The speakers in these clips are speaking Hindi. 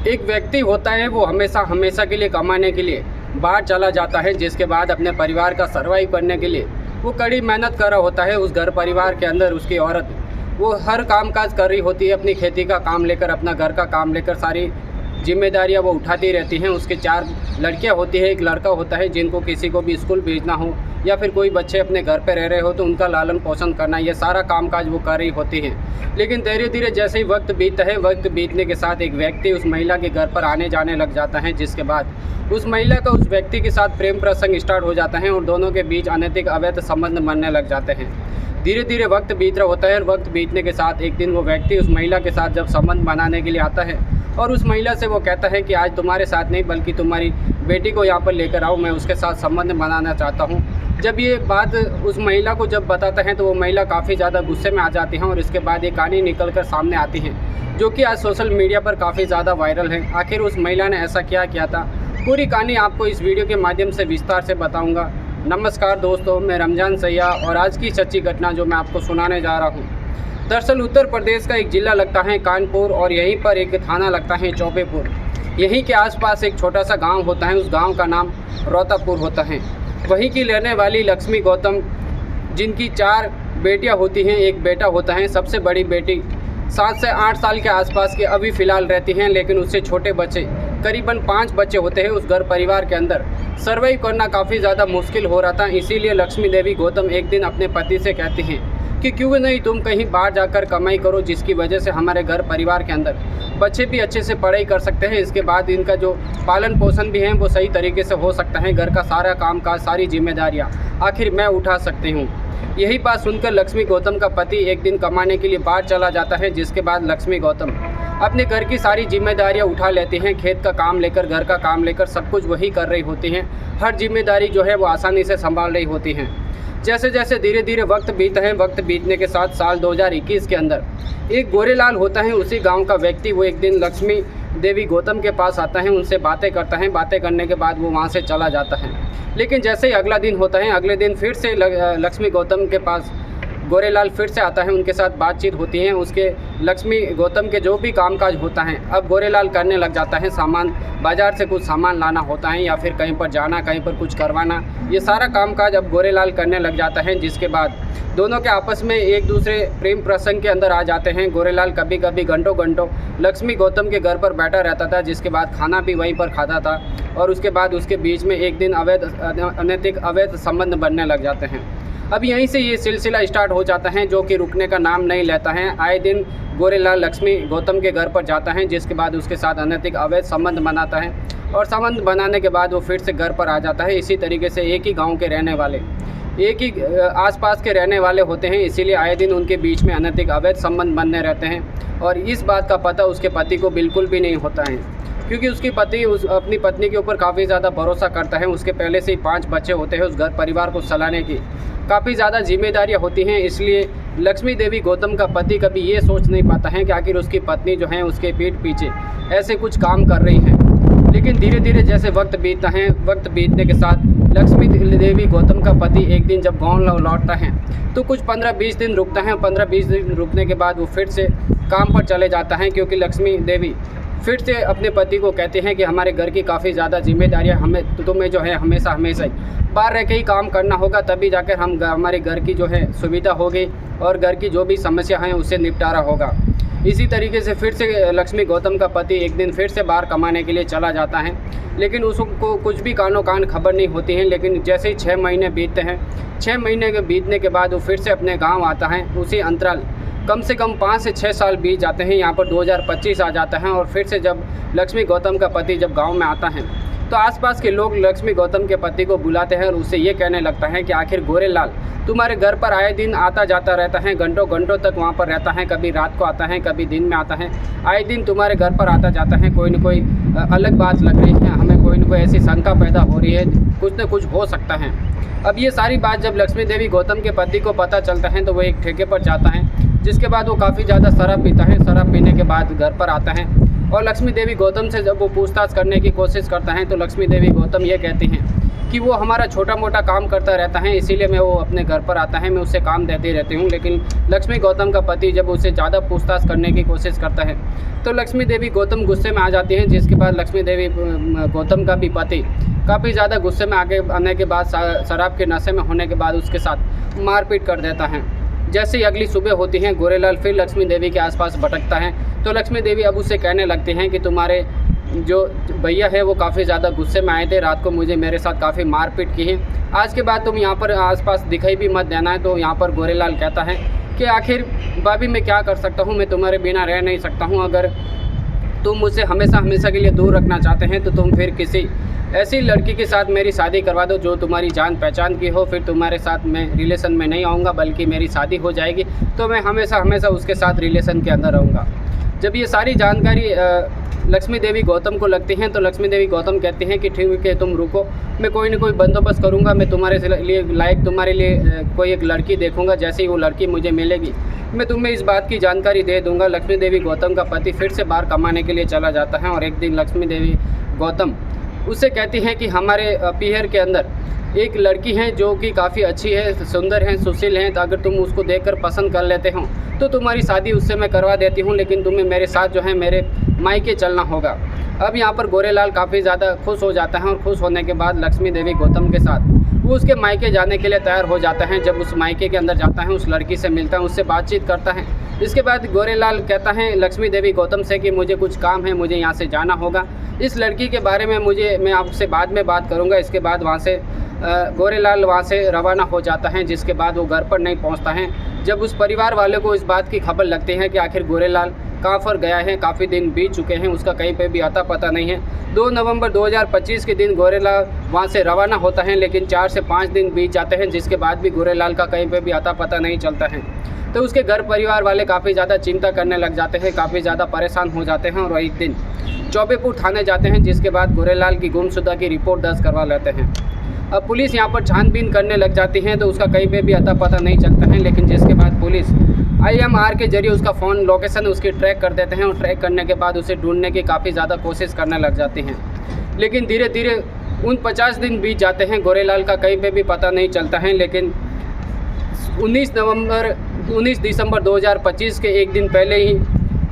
एक व्यक्ति होता है वो हमेशा हमेशा के लिए कमाने के लिए बाहर चला जाता है, जिसके बाद अपने परिवार का सर्वाइव करने के लिए वो कड़ी मेहनत कर रहा होता है। उस घर परिवार के अंदर उसकी औरत वो हर काम काज कर रही होती है, अपनी खेती का काम लेकर, अपना घर का काम लेकर सारी जिम्मेदारियां वो उठाती रहती हैं। उसके 4 लड़कियां होती है, एक लड़का होता है, जिनको किसी को भी स्कूल भेजना हो या फिर कोई बच्चे अपने घर पे रह रहे हो तो उनका लालन पोषण करना, ये सारा कामकाज वो कर रही होती हैं। लेकिन धीरे धीरे जैसे ही वक्त बीतता है, वक्त बीतने के साथ एक व्यक्ति उस महिला के घर पर आने जाने लग जाता है, जिसके बाद उस महिला का उस व्यक्ति के साथ प्रेम प्रसंग स्टार्ट हो जाता है और दोनों के बीच अनैतिक अवैध संबंध बनने लग जाते हैं। धीरे धीरे वक्त बीत रहा होता है और वक्त बीतने के साथ एक दिन वो व्यक्ति उस महिला के साथ जब संबंध बनाने के लिए आता है और उस महिला से वो कहता है कि आज तुम्हारे साथ नहीं बल्कि तुम्हारी बेटी को यहाँ पर लेकर आओ, मैं उसके साथ संबंध बनाना चाहता हूँ। जब ये बात उस महिला को जब बताता है तो वो महिला काफ़ी ज़्यादा गुस्से में आ जाती हैं और इसके बाद ये कहानी निकल कर सामने आती है, जो कि आज सोशल मीडिया पर काफ़ी ज़्यादा वायरल है। आखिर उस महिला ने ऐसा क्या किया था, पूरी कहानी आपको इस वीडियो के माध्यम से विस्तार से बताऊँगा। नमस्कार दोस्तों, मैं रमजान सैय्याह और आज की सच्ची घटना जो मैं आपको सुनाने जा रहा हूँ, दरअसल उत्तर प्रदेश का एक ज़िला लगता है कानपुर और यहीं पर एक थाना लगता है चौबेपुर। यहीं के आसपास एक छोटा सा गांव होता है, उस गांव का नाम रोतापुर होता है। वहीं की रहने वाली लक्ष्मी गौतम, जिनकी 4 बेटियां होती हैं, एक बेटा होता है। सबसे बड़ी बेटी 7 से 8 साल के आसपास की अभी फ़िलहाल रहती हैं, लेकिन उससे छोटे बच्चे करीबन 5 बच्चे होते हैं। उस घर परिवार के अंदर सर्वाइव करना काफ़ी ज़्यादा मुश्किल हो रहा था। इसीलिए लक्ष्मी देवी गौतम एक दिन अपने पति से कहती हैं कि क्यों नहीं तुम कहीं बाहर जाकर कमाई करो, जिसकी वजह से हमारे घर परिवार के अंदर बच्चे भी अच्छे से पढ़ाई कर सकते हैं। इसके बाद इनका जो पालन पोषण भी है वो सही तरीके से हो सकता है। घर का सारा काम काज, सारी जिम्मेदारियां आखिर मैं उठा सकती हूँ। यही बात सुनकर लक्ष्मी गौतम का पति एक दिन कमाने के लिए बाहर चला जाता है, जिसके बाद लक्ष्मी गौतम अपने घर की सारी जिम्मेदारियां उठा लेती हैं। खेत का काम लेकर, घर का काम लेकर सब कुछ वही कर रही होती हैं। हर जिम्मेदारी जो है वो आसानी से संभाल रही होती हैं। जैसे जैसे धीरे धीरे वक्त बीता है, वक्त बीतने के साथ साल 2021 के अंदर एक गोरेलाल होता है, उसी गांव का व्यक्ति, वो एक दिन लक्ष्मी देवी गौतम के पास आता है, उनसे बातें करता है। बातें करने के बाद वो वहां से चला जाता है। लेकिन जैसे ही अगला दिन होता है, अगले दिन फिर से लक्ष्मी गौतम के पास गोरेलाल फिर से आता है, उनके साथ बातचीत होती है। उसके लक्ष्मी गौतम के जो भी कामकाज होता है अब गोरेलाल करने लग जाता है। सामान, बाज़ार से कुछ सामान लाना होता है या फिर कहीं पर जाना, कहीं पर कुछ करवाना, ये सारा कामकाज अब गोरेलाल करने लग जाता है। जिसके बाद दोनों के आपस में एक दूसरे प्रेम प्रसंग के अंदर आ जाते हैं। गोरेलाल कभी कभी घंटों घंटों लक्ष्मी गौतम के घर पर बैठा रहता था, जिसके बाद खाना भी वहीं पर खाता था और उसके बाद उसके बीच में एक दिन अनैतिक अवैध संबंध बनने लग जाते हैं। अब यहीं से ये सिलसिला स्टार्ट हो जाता है, जो कि रुकने का नाम नहीं लेता है। आए दिन गोरेलाल लक्ष्मी गौतम के घर पर जाता है, जिसके बाद उसके साथ अनैतिक अवैध संबंध बनाता है और संबंध बनाने के बाद वो फिर से घर पर आ जाता है। इसी तरीके से एक ही गांव के रहने वाले, एक ही आसपास के रहने वाले होते हैं, इसीलिए आए दिन उनके बीच में अनैतिक अवैध संबंध बनने रहते हैं। और इस बात का पता उसके पति को बिल्कुल भी नहीं होता है, क्योंकि उसकी पति अपनी पत्नी के ऊपर काफ़ी ज़्यादा भरोसा करता है। उसके पहले से ही 5 बच्चे होते हैं, उस घर परिवार को चलाने की काफ़ी ज़्यादा जिम्मेदारियां होती हैं। इसलिए लक्ष्मी देवी गौतम का पति कभी ये सोच नहीं पाता है कि आखिर उसकी पत्नी जो है उसके पीठ पीछे ऐसे कुछ काम कर रही हैं। लेकिन धीरे धीरे जैसे वक्त बीतता है, वक्त बीतने के साथ लक्ष्मी देवी गौतम का पति एक दिन जब गाँव लौटता है तो कुछ 15-20 दिन रुकता है। 15-20 दिन रुकने के बाद वो फिर से काम पर चले जाता है, क्योंकि लक्ष्मी देवी फिर से अपने पति को कहते हैं कि हमारे घर की काफ़ी ज़्यादा जिम्मेदारियां तुम्हें जो है हमेशा ही बाहर रह के ही काम करना होगा, तभी जाकर हमारे घर की जो है सुविधा होगी और घर की जो भी समस्या हैं उससे निपटारा होगा। इसी तरीके से फिर से लक्ष्मी गौतम का पति एक दिन फिर से बाहर कमाने के लिए चला जाता है, लेकिन उसको कुछ भी कानो कान खबर नहीं होती है। लेकिन जैसे ही 6 महीने बीतते हैं, 6 महीने के बीतने के बाद वो फिर से अपने गाँव आता है। उसी अंतराल कम से कम 5 से 6 साल बीत जाते हैं। यहाँ पर 2025 आ जाता है और फिर से जब लक्ष्मी गौतम का पति जब गांव में आता है तो आसपास के लोग लक्ष्मी गौतम के पति को बुलाते हैं और उससे ये कहने लगता है कि आखिर गोरेलाल तुम्हारे घर पर आए दिन आता जाता रहता है, घंटों घंटों तक वहाँ पर रहता है, कभी रात को आता है, कभी दिन में आता है, आए दिन तुम्हारे घर पर आता जाता है। कोई न कोई अलग बात लग रही है, हमें कोई न कोई ऐसी शंका पैदा हो रही है, कुछ न कुछ हो सकता है। अब ये सारी बात जब लक्ष्मी देवी गौतम के पति को पता चलता है तो वो एक ठेके पर जाता है, जिसके बाद वो काफ़ी ज़्यादा शराब पीता है। शराब पीने के बाद घर पर आता है और लक्ष्मी देवी गौतम से जब वो पूछताछ करने की कोशिश करता है तो लक्ष्मी देवी गौतम ये कहती हैं कि वो हमारा छोटा मोटा काम करता रहता है, इसीलिए मैं वो अपने घर पर आता है, मैं उससे काम देती रहती हूँ। लेकिन लक्ष्मी गौतम का पति जब उसे ज़्यादा पूछताछ करने की कोशिश करता है तो लक्ष्मी देवी गौतम गुस्से में आ जाती हैं, जिसके बाद लक्ष्मी देवी गौतम का भी पति काफ़ी ज़्यादा गुस्से में आगे आने के बाद शराब के नशे में होने के बाद उसके साथ मारपीट कर देता है। जैसे ही अगली सुबह होती है, गोरेलाल फिर लक्ष्मी देवी के आसपास भटकता है तो लक्ष्मी देवी अब उससे कहने लगती हैं कि तुम्हारे जो भैया है वो काफ़ी ज़्यादा गुस्से में आए थे, रात को मुझे मेरे साथ काफ़ी मारपीट की है, आज के बाद तुम यहाँ पर आसपास दिखाई भी मत देना है। तो यहाँ पर गोरेलाल कहता है कि आखिर भाभी मैं क्या कर सकता हूँ, मैं तुम्हारे बिना रह नहीं सकता हूँ, अगर तुम मुझसे हमेशा के लिए दूर रखना चाहते हैं तो तुम फिर किसी ऐसी लड़की के साथ मेरी शादी करवा दो जो तुम्हारी जान पहचान की हो, फिर तुम्हारे साथ मैं रिलेशन में नहीं आऊँगा, बल्कि मेरी शादी हो जाएगी तो मैं हमेशा उसके साथ रिलेशन के अंदर रहूँगा। जब ये सारी जानकारी लक्ष्मी देवी गौतम को लगती हैं तो लक्ष्मी देवी गौतम कहती हैं कि ठीक है तुम रुको, मैं कोई ना कोई बंदोबस्त करूँगा, मैं तुम्हारे लिए लायक तुम्हारे लिए कोई एक लड़की देखूँगा, जैसे ही वो लड़की मुझे मिलेगी मैं तुम्हें इस बात की जानकारी दे दूँगा। लक्ष्मी देवी गौतम का पति फिर से बाहर कमाने के लिए चला जाता है और एक दिन लक्ष्मी देवी गौतम उससे कहती हैं कि हमारे पीहर के अंदर एक लड़की है जो कि काफ़ी अच्छी है, सुंदर है, सुशील है, तो अगर तुम उसको देखकर पसंद कर लेते हो तो तुम्हारी शादी उससे मैं करवा देती हूँ, लेकिन तुम्हें मेरे साथ जो है मेरे मायके चलना होगा। अब यहाँ पर गोरेलाल काफ़ी ज़्यादा खुश हो जाता है और खुश होने के बाद लक्ष्मी देवी गौतम के साथ वो उसके मायके जाने के लिए तैयार हो जाता है। जब उस मायके के अंदर जाता है, उस लड़की से मिलता है, उससे बातचीत करता है। इसके बाद गोरेलाल कहता है लक्ष्मी देवी गौतम से कि मुझे कुछ काम है, मुझे यहाँ से जाना होगा, इस लड़की के बारे में मैं आपसे बाद में बात करूँगा। इसके बाद वहाँ से गोरेलाल वहाँ से रवाना हो जाता है, जिसके बाद वो घर पर नहीं पहुँचता है। जब उस परिवार वालों को इस बात की खबर लगती है कि आखिर गोरेलाल कहाँ पर गया है, काफ़ी दिन बीत चुके हैं, उसका कहीं पे भी अता पता नहीं है। 2 नवंबर 2025 के दिन गोरेलाल वहाँ से रवाना होता है, लेकिन 4 से 5 दिन बीत जाते हैं, जिसके बाद भी गोरेलाल का कहीं पे भी अता पता नहीं चलता है। तो उसके घर परिवार वाले काफ़ी ज़्यादा चिंता करने लग जाते हैं, काफ़ी ज़्यादा परेशान हो जाते हैं और एक दिन चौबेपुर थाने जाते हैं, जिसके बाद गोरेलाल की गुमशुदा की रिपोर्ट दर्ज करवा लेते हैं। अब पुलिस यहाँ पर छानबीन करने लग जाती है तो उसका कहीं पे भी अता पता नहीं चलता है, लेकिन जिसके बाद पुलिस IMR के जरिए उसका फ़ोन लोकेशन उसकी ट्रैक कर देते हैं और ट्रैक करने के बाद उसे ढूंढने की काफ़ी ज़्यादा कोशिश करने लग जाती हैं। लेकिन धीरे धीरे उन 50 दिन बीत जाते हैं, गोरेलाल का कहीं पे भी पता नहीं चलता है। लेकिन 19 दिसंबर 2025 के एक दिन पहले ही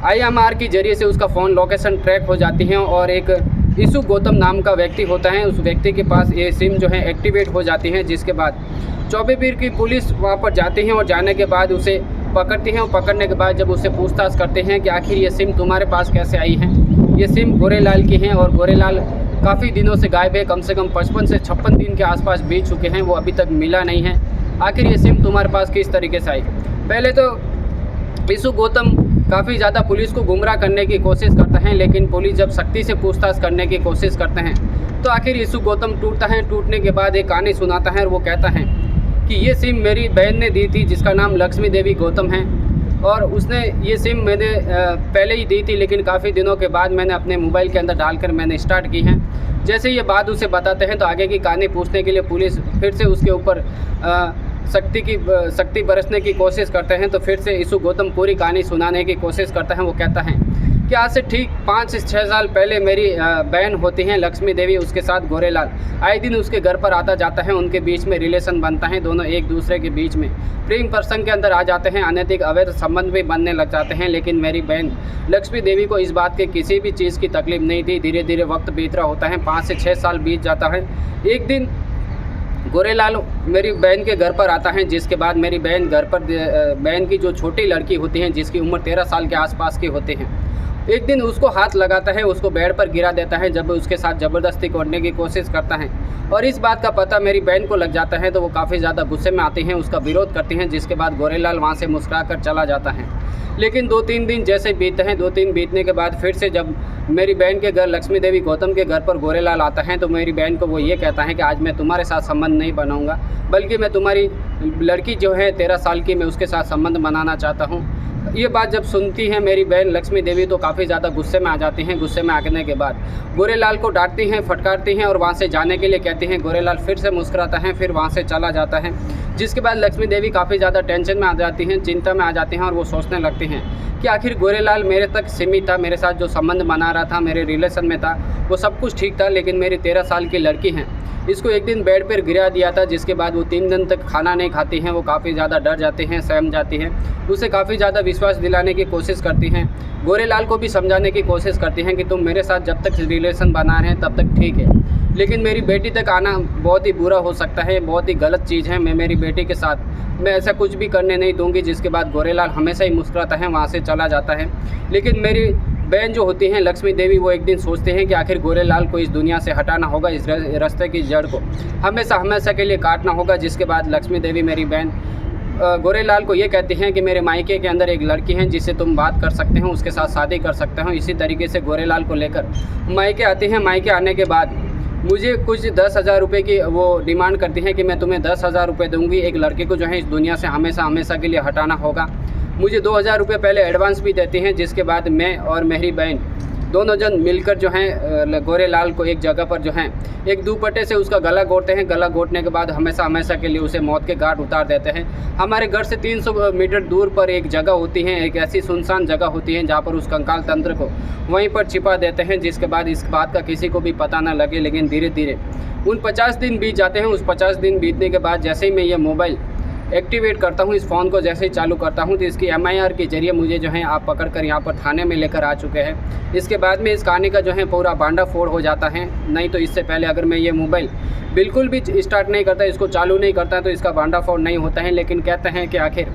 IMR के जरिए से उसका फ़ोन लोकेशन ट्रैक हो जाती है और एक ईसु गौतम नाम का व्यक्ति होता है, उस व्यक्ति के पास ये सिम जो है एक्टिवेट हो जाती है। जिसके बाद चौबेपुर की पुलिस वहाँ पर जाती है और जाने के बाद उसे पकड़ती हैं और पकड़ने के बाद जब उससे पूछताछ करते हैं कि आखिर ये सिम तुम्हारे पास कैसे आई है, ये सिम गोरेलाल की हैं और गोरेलाल काफ़ी दिनों से गायब है, कम से कम 55 से 56 दिन के आसपास बीत चुके हैं, वो अभी तक मिला नहीं है, आखिर ये सिम तुम्हारे पास किस तरीके से आई। पहले तो ईसु गौतम काफ़ी ज़्यादा पुलिस को गुमराह करने की कोशिश करते हैं, लेकिन पुलिस जब सख्ती से पूछताछ करने की कोशिश करते हैं तो आखिर ईसु गौतम टूटता है। टूटने के बाद एक कहानी सुनाता है और वो कहता है कि ये सिम मेरी बहन ने दी थी, जिसका नाम लक्ष्मी देवी गौतम है, और उसने ये सिम मैंने पहले ही दी थी, लेकिन काफ़ी दिनों के बाद मैंने अपने मोबाइल के अंदर डालकर मैंने स्टार्ट की है। जैसे ये बात उसे बताते हैं तो आगे की कहानी पूछने के लिए पुलिस फिर से उसके ऊपर सख्ती बरसने की कोशिश करते हैं। तो फिर से ईसु गौतम पूरी कहानी सुनाने की कोशिश करता है। वो कहता है कि आज से ठीक 5 से 6 साल पहले मेरी बहन होती हैं लक्ष्मी देवी, उसके साथ गोरेलाल आए दिन उसके घर पर आता जाता है, उनके बीच में रिलेशन बनता है, दोनों एक दूसरे के बीच में प्रेम प्रसंग के अंदर आ जाते हैं, अनैतिक अवैध संबंध भी बनने लग जाते हैं। लेकिन मेरी बहन लक्ष्मी देवी को इस बात की किसी भी चीज़ की तकलीफ नहीं थी। धीरे धीरे वक्त बीत रहा होता है, 5 से 6 साल बीत जाता है। एक दिन गोरेलाल मेरी बहन के घर पर आता है, जिसके बाद मेरी बहन घर पर बहन की जो छोटी लड़की होती है, जिसकी उम्र 13 साल के आसपास की होती है, एक दिन उसको हाथ लगाता है, उसको बेड पर गिरा देता है, जब उसके साथ ज़बरदस्ती करने की कोशिश करता है और इस बात का पता मेरी बहन को लग जाता है तो वो काफ़ी ज़्यादा गुस्से में आती हैं, उसका विरोध करती हैं। जिसके बाद गोरेलाल वहाँ से मुस्कुरा कर चला जाता है। लेकिन 2-3 दिन जैसे बीतते हैं, 2-3 बीतने के बाद फिर से जब मेरी बहन के घर लक्ष्मी देवी गौतम के घर पर गोरेलाल आता है तो मेरी बहन को वो ये कहता है कि आज मैं तुम्हारे साथ संबंध नहीं बनाऊंगा, बल्कि मैं तुम्हारी लड़की जो है 13 साल की, मैं उसके साथ संबंध बनाना चाहता हूँ। ये बात जब सुनती है मेरी बहन लक्ष्मी देवी तो काफ़ी ज़्यादा गुस्से में आ जाती हैं। गुस्से में आने के बाद गोरेलाल को डांटती हैं, फटकारती हैं और वहाँ से जाने के लिए कहती हैं। गोरेलाल फिर से मुस्कुराता है, फिर वहाँ से चला जाता है। जिसके बाद लक्ष्मी देवी काफ़ी ज़्यादा टेंशन में आ जाती हैं, चिंता में आ जाती हैं और वो सोचने लगती हैं कि आखिर गोरेलाल मेरे तक सीमित था, मेरे साथ जो संबंध बना रहा था, मेरे रिलेशन में था, वो सब कुछ ठीक था, लेकिन मेरी 13 साल की लड़की हैं इसको एक दिन बेड पर गिरा दिया था, जिसके बाद वो 3 दिन तक खाना नहीं खाती हैं। वो काफ़ी ज़्यादा डर जाते हैं, सहम जाती हैं। उसे काफ़ी ज़्यादा विश्वास दिलाने की कोशिश करती हैं। गोरेलाल को भी समझाने की कोशिश करती हैं कि तुम मेरे साथ जब तक रिलेशन बना रहे हैं तब तक ठीक है, लेकिन मेरी बेटी तक आना बहुत ही बुरा हो सकता है, बहुत ही गलत चीज़ है। मैं मेरी बेटी के साथ मैं ऐसा कुछ भी करने नहीं दूंगी। जिसके बाद गोरेलाल हमेशा ही मुस्कुराता है, वहाँ से चला जाता है। लेकिन मेरी बहन जो होती हैं लक्ष्मी देवी, वो एक दिन सोचते हैं कि आखिर गोरेलाल को इस दुनिया से हटाना होगा, इस रास्ते की जड़ को हमेशा के लिए काटना होगा। जिसके बाद लक्ष्मी देवी मेरी बहन गोरेलाल को ये कहती हैं कि मेरे मायके के अंदर एक लड़की है जिससे तुम बात कर सकते हो, उसके साथ शादी कर सकते हो। इसी तरीके से गोरेलाल को लेकर मायके आती हैं। मायके आने के बाद मुझे कुछ 10,000 रुपये की वो डिमांड करती हैं कि मैं तुम्हें 10,000 रुपये दूँगी, एक लड़के को जो है इस दुनिया से हमेशा के लिए हटाना होगा। मुझे 2,000 रुपये पहले एडवांस भी देती हैं। जिसके बाद मैं और मेरी बहन दोनों जन मिलकर जो हैं गोरेलाल को एक जगह पर जो हैं एक दुपट्टे से उसका गला घोंटते हैं। गला घोंटने के बाद हमेशा के लिए उसे मौत के घाट उतार देते हैं। हमारे घर से 300 मीटर दूर पर एक जगह होती है, एक ऐसी सुनसान जगह होती है जहाँ पर उस कंकाल तंत्र को वहीं पर छिपा देते हैं। जिसके बाद इस बात का किसी को भी पता ना लगे। लेकिन धीरे धीरे उन 50 दिन बीत जाते हैं। उस 50 दिन बीतने के बाद जैसे ही मैं ये मोबाइल एक्टिवेट करता हूँ, इस फ़ोन को जैसे ही चालू करता हूँ, तो इसकी MIR के जरिए मुझे जो है आप पकड़ कर यहाँ पर थाने में लेकर आ चुके हैं। इसके बाद में इस कहानी का जो है पूरा भांडा फोड़ हो जाता है। नहीं तो इससे पहले अगर मैं ये मोबाइल बिल्कुल भी स्टार्ट नहीं करता, इसको चालू नहीं करता, तो इसका भांडा फोड़ नहीं होता है। लेकिन कहते हैं कि आखिर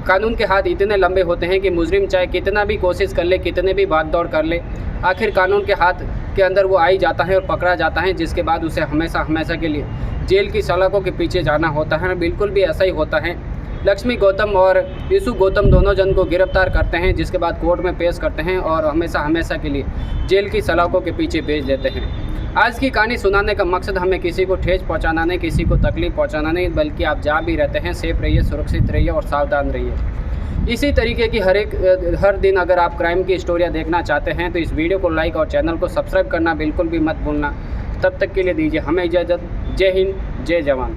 कानून के हाथ इतने लंबे होते हैं कि मुजरिम चाहे कितना भी कोशिश कर ले, कितने भी भाग दौड़ कर ले, आखिर कानून के हाथ के अंदर वो आ ही जाता है और पकड़ा जाता है। जिसके बाद उसे हमेशा के लिए जेल की सलाखों के पीछे जाना होता है। बिल्कुल भी ऐसा ही होता है। लक्ष्मी गौतम और यीशु गौतम दोनों जन को गिरफ्तार करते हैं। जिसके बाद कोर्ट में पेश करते हैं और हमेशा के लिए जेल की सलाखों के पीछे भेज देते हैं। आज की कहानी सुनाने का मकसद हमें किसी को ठेस पहुंचाना नहीं, किसी को तकलीफ पहुंचाना नहीं, बल्कि आप जहाँ भी रहते हैं सेफ रहिए, सुरक्षित रहिए और सावधान रहिए। इसी तरीके की हर दिन अगर आप क्राइम की स्टोरियाँ देखना चाहते हैं तो इस वीडियो को लाइक और चैनल को सब्सक्राइब करना बिल्कुल भी मत भूलना। तब तक के लिए दीजिए हमें इजाज़त। जय हिंद, जय जवान।